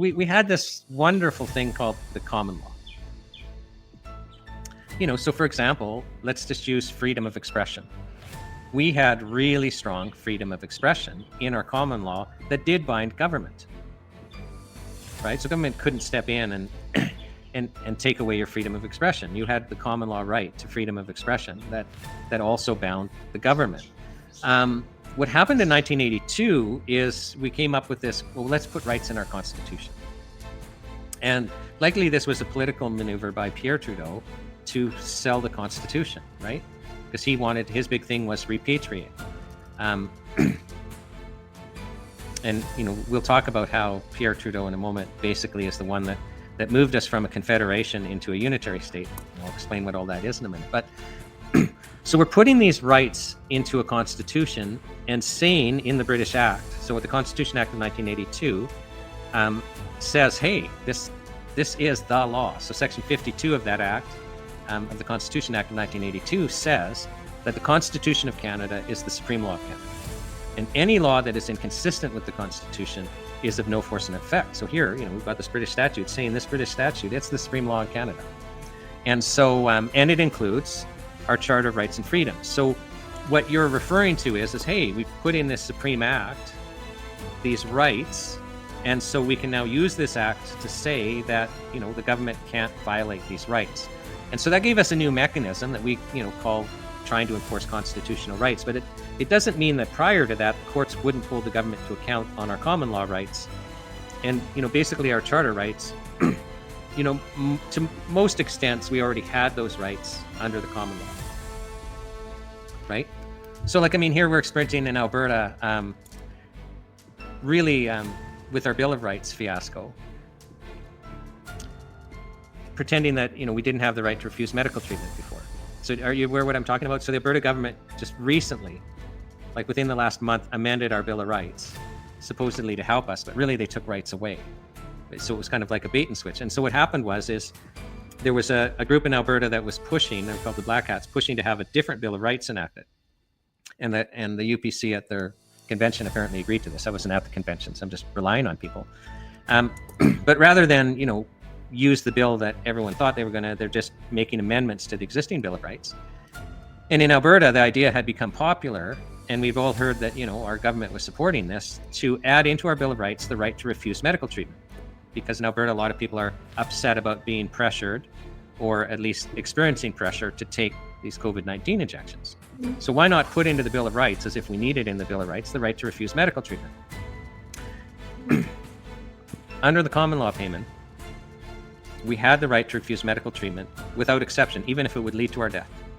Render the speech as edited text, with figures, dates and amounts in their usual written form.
we had this wonderful thing called the common law. So for example, let's just use freedom of expression. We had really strong freedom of expression in our common law that did bind government, right? So government couldn't step in and take away your freedom of expression. You had the common law right to freedom of expression that also bound the government. What happened in 1982 is we came up with this, well, let's put rights in our Constitution. And likely this was a political maneuver by Pierre Trudeau to sell the Constitution, right? Because he wanted, his big thing was repatriate. And, we'll talk about how Pierre Trudeau in a moment basically is the one that moved us from a confederation into a unitary state. I'll explain what all that is in a minute. But so we're putting these rights into a constitution and saying in the British Act, so what the Constitution Act of 1982 says, hey, this is the law. So section 52 of that act, of the Constitution Act of 1982 says that the Constitution of Canada is the supreme law of Canada. And any law that is inconsistent with the Constitution is of no force and effect. So here, we've got this British statute saying this British statute, it's the supreme law of Canada. And so, and it includes our Charter of Rights and Freedoms. So what you're referring to is hey, we've put in this Supreme Act, these rights, and so we can now use this act to say that, the government can't violate these rights. And so that gave us a new mechanism that we, call trying to enforce constitutional rights. But it doesn't mean that prior to that, the courts wouldn't hold the government to account on our common law rights. And, basically our charter rights, to most extents, we already had those rights under the common law, right? So here we're experiencing in Alberta, really with our Bill of Rights fiasco, pretending that, we didn't have the right to refuse medical treatment before. So are you aware what I'm talking about? So the Alberta government just recently, within the last month, amended our Bill of Rights, supposedly to help us, but really they took rights away. So it was kind of like a bait and switch. And so what happened is there was a group in Alberta that was pushing, they're called the Black Hats, pushing to have a different Bill of Rights enacted. And the UPC at their convention apparently agreed to this. I wasn't at the convention, so I'm just relying on people. But rather than, use the bill that everyone thought they were going to, they're just making amendments to the existing Bill of Rights. And in Alberta, the idea had become popular, and we've all heard that, our government was supporting this, to add into our Bill of Rights the right to refuse medical treatment. Because in Alberta, a lot of people are upset about being pressured, or at least experiencing pressure, to take these COVID-19 injections. So why not put into the Bill of Rights, as if we needed in the Bill of Rights, the right to refuse medical treatment? Under the common law payment, we had the right to refuse medical treatment without exception, even if it would lead to our death.